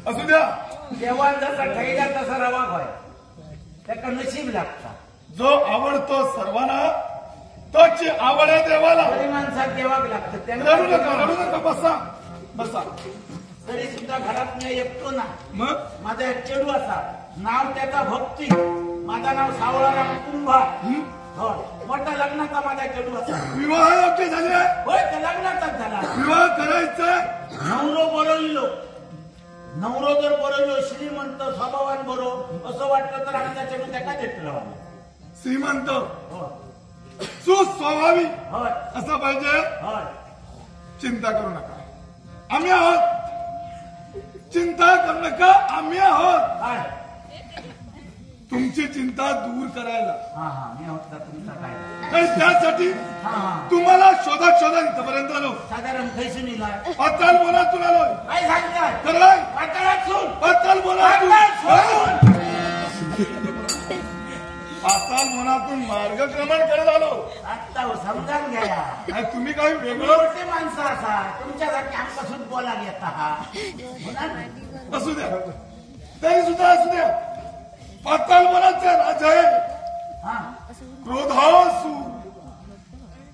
असू द्या. देवान जसा ठेवला तसा रवा होय, त्याका नशीब लागतात. जो आवडतो सर्वांना तोची आवड आहे देवाला. तरी माणसात देवाक लागतं. रडू नका बसा बसा. तरी सुद्धा घरात मी एकतो ना. मग माझा एक चेडू असा, नाव त्याचा भक्ती, माझा नाव सावळाराम कुंभार. मोठा लग्नाचा माझा चेडू असा. विवाह योग्य झाले? होय, त्या लग्नाचाच झाला. विवाह करायचा. नवरो बरोइलो, नवरो जर बरोइलो श्रीमंत स्वभावान बरो असं वाटलं तर आमचा चेडू त्याका देतला. श्रीमंत सुस्वभावी होय असं पाहिजे. होय, चिंता करू नका, आम्ही आहोत. चिंता करू नका, आम्ही आहोत. काय तुमची चिंता दूर करायला. मी आहोत का तुमचा काय? आणि त्यासाठी तुम्हाला शोधत इथपर्यंत आलो. साधारण पैसे निघाय पाताल बोलातून आलोय. काय सांगताय? खरंय, पाताळात सोड. पाताल बोलातून. पाताळ सोड. पाताल बोलातून मार्गक्रमण करत आलो. आता समजावून घ्या. नाही तुम्ही काही वेगळं मोठे माणसं असा तुमच्यासाठी आमपासून बोला घेता. असू द्या, तरी सुद्धा असू द्या. पाताल बोलाचे राजा आहे क्रोधासू.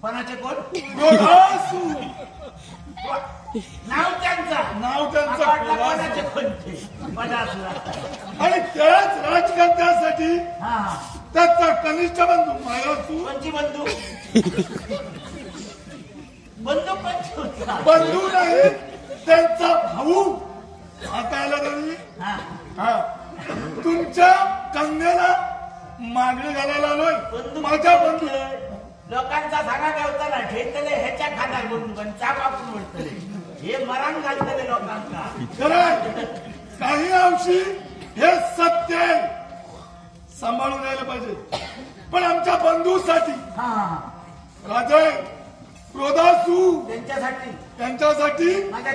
कोणाचे कोण? क्रोधासू नाव त्यांचा कोणाचे कोणते? आणि त्याच राजकारण्यासाठी त्याचा कनिष्ठ बंधू मायासू. कोणची बंधू? बंधू नाही, त्यांचा भाऊ. आता आला तरी तुमच्या कन्याला मागणी घालायला आलोय. माझ्या बंधू लोकांचा सांगा गावताना ठेतले ह्याच्या खाणार बंधू पण चाप आपण म्हणतले हे मरण घालतले लोकांना. खरं काही अंशी हे सत्य आहे, सांभाळून राहिलं पाहिजे. पण आमच्या बंधूसाठी राजा क्रोधासू त्यांच्यासाठी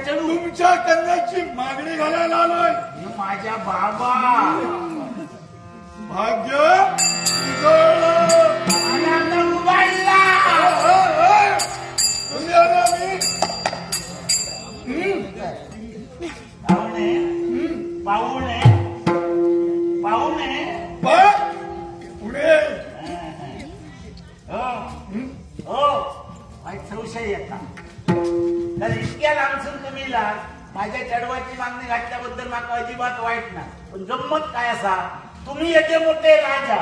तुमच्या कन्याची मागणी घालायला आलोय. माझ्या बाबा भाग्य उघडला. पाहुणे पुढे हो वाईट संशय येता. तर इतक्या लांबसून तुम्ही माझ्या चढवाची मागणी घातल्याबद्दल माका अजिबात वाईट ना. पण गंमत काय असा, तुम्ही येते मोठे राजा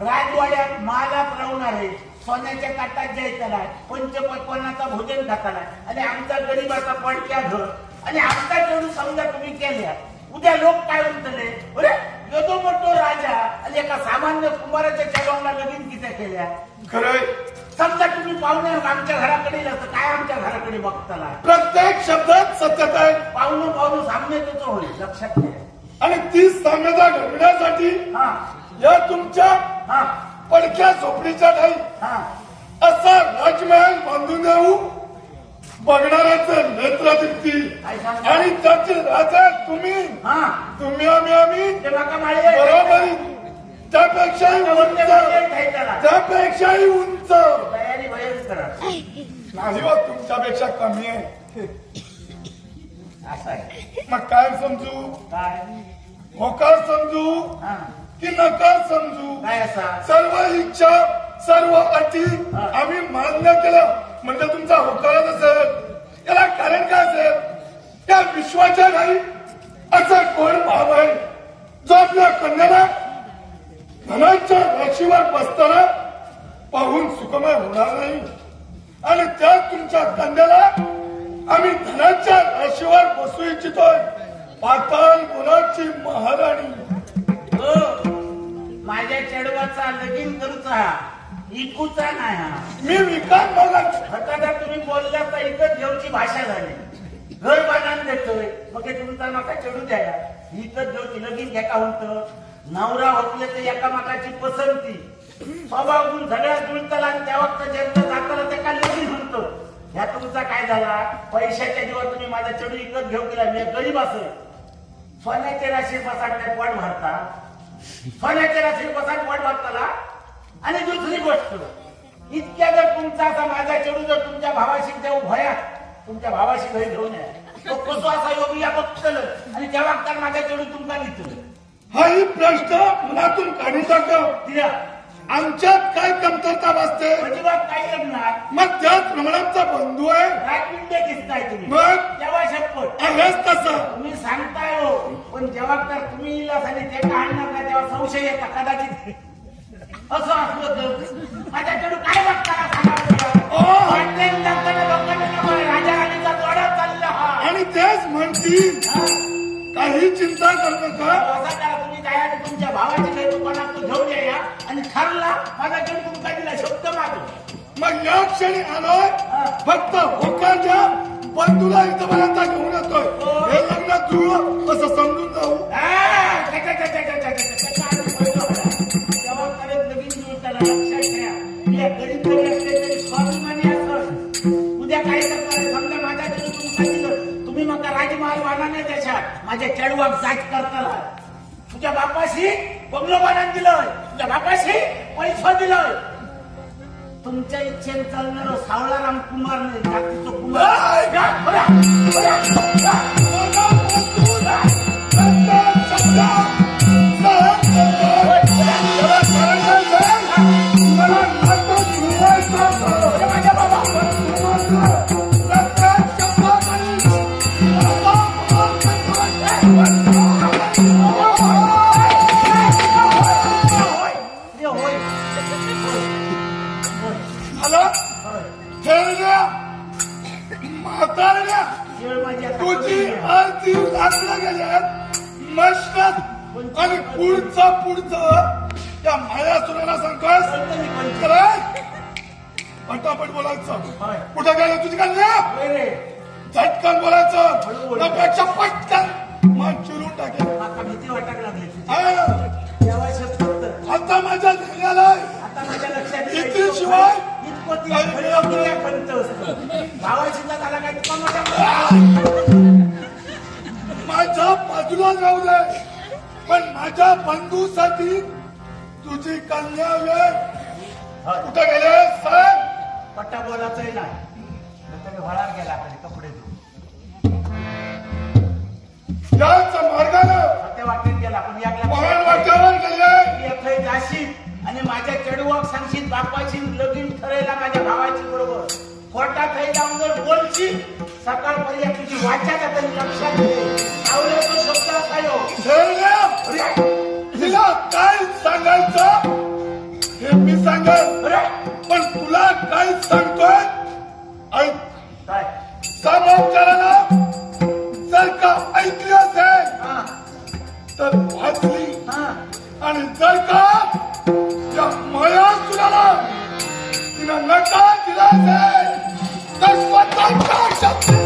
राजवाड्यात मालात राहणारे सोन्याच्या ताटात जायचा पंचपक्वान्नाचा भोजन खाताला आणि आमचा गरीबाचा पडक्या घर आणि आमचा चढू समजा तुम्ही केल्या. उद्या लोक काय म्हणतले, अरे येतो मोठो राजा आणि एका सामान्य कुमाराच्या चढवला लगीन किती केल्या. खरंय, समजा तुम्ही पाहुणे आमच्या घराकडे असं काय आमच्या घराकडे बघताला. प्रत्येक शब्दात सत्यता आहे. पाहुणं साम्यतेच होईल, लक्षात घ्या. आणि ती साम्यता घडविण्यासाठी या तुमच्या पडक्या झोपडीच्या ठाई असा राजमहल बांधून देऊ. बघणाऱ्याचं नेत्र दिसतील आणि त्याचे राजा तुम्ही आम्ही बरोबरी त्यापेक्षाही उंच तयारी वयच करा. नाही बा, तुमच्यापेक्षा कमी आहे. असं आहे. मग काय समजू? काय होकार समजू की नकार समजू? काय असा सर्व इच्छा सर्व अटी आम्ही मान्य केलं म्हणजे तुमचा होकारच असेल. याला कारण काय असेल? त्या विश्वाच्या नाही असा कोण भाव आहे जो आपल्या कन्याला धनाच्या राशीवर बसताना पाहून सुखमय होणार नाही. आणि त्या तुमच्या कन्याला आम्ही धनाच्या राशीवर बसू इच्छितोय. पाताल गुणाची महाराणी. माझ्या चढवाचा लगीन करूचा इकूचा नाही. मी विकास बघा आता तुम्ही बोलला तर इकत घेऊची भाषा झाली. घर बांधून देतोय मग तुमचा नका चढू द्या. इकत घेऊची लगीन घ्या का होतं. नवरा होतले तर एकामेकाची पसंती स्वभाव गुण सगळ्यात जुळतला आणि त्या वक्त ज्यांचं जाताला त्या का लगीन म्हणतो. ह्या तुमचा काय झाला, पैशाच्या जीवावर तुम्ही माझा चढू इकत घेऊ केला. मी गरीब असेल सोन्याच्या राशी बसाडण्यात वाट भरता. सोन्याच्या राशी बसाड वाट भरताला. आणि दुसरी गोष्ट इतक्या जर तुमचा असा माझा चढू जर तुमच्या भावाशी देऊ भया तुमच्या भावाशी घरी घेऊन या तो कसो असा योगी या बघतलं आणि जेव्हा तर माझ्या चेडू तुमका लिहितो हाही प्रश्न मनातून काढून टाका. तिला आमच्यात काय कमतरता भासते? अजिबात काही नाही. मग त्याच प्रमाणाचा बंधू आहे. राजपिंडे दिसताय तुम्ही. मग तेव्हा शपथ आहेच तसं. तुम्ही सांगताय हो, पण जेव्हा तर तुम्ही इलास आणि ते का आणणार नाही तेव्हा संशय येतात कदाचित असं असलं तर माझ्या चेडू काय बघता सांगा राजा राणीचा जोडा चालला हा. आणि तेच म्हणतील काही चिंता करू नका. असं करा तुम्ही काय तुमच्या भावाची काही दुकानात तो घेऊन या आणि ठरला माझा चेडू तुमचा दिला शब्द मागो. मग या क्षणी आलोय. फक्त होकार द्या. बंधूला इथं पर्यंत घेऊन येतोय. हे लग्न जुळलं असं समजून जाऊ. उद्या काय करणार समजा माझ्या चेडू तुमचा दिलं तुम्ही मग राजमहाल वाला नाही त्याच्यात माझ्या चेडूवाक जाच करताना तुझ्या बापाशी बंगलो बांधून दिलंय तुझ्या बापाशी पैसा दिलाय तुमच्या इच्छेने चालणार सावळा रामकुमार नाही जातीचं कुमार माझ्या बाबा म्हातारण्या तुझी आरती लागल्या गेल्यात मस्तात आणि पुढचं त्या मायासुराला सांगतोस पटापट बोलायचं. कुठं गेलं तुझी कन्या झटकन बोलायचं त्यापेक्षा पटकन मन चिरून टाकेल. भीती वाटायला लागली आता माझ्या झाल्याला आता माझ्या लक्षात शिवाय माझ्या बाजूला राहू दे पण माझ्या बंधूसाठी तुझी कन्या वेळ कुठं गेले सर पट्टा बोलायचंही नाही व्हाळात गेला कपडे याच मार्गानं त्या वाटेत गेला पण महान वाट्यावर गेले जाशील आणि माझ्या चेडूवाक सांगशील बापाची लगीन ठरायला माझ्या भावाची बरोबर खोटा थै जाऊन जर बोलशील सकाळपर्यंत तुझी वाचा तरी लक्षात घे तो शब्द असायो तिला काय सांगायचं हे मी सांगेन पण तुला काय सांगतोय ऐक काय समोरच्याला जर का ऐकली असेल तर वाचली आणि जर का या मयासुराला तिनं नकार दिला असेल तर स्वतःच्या शब्द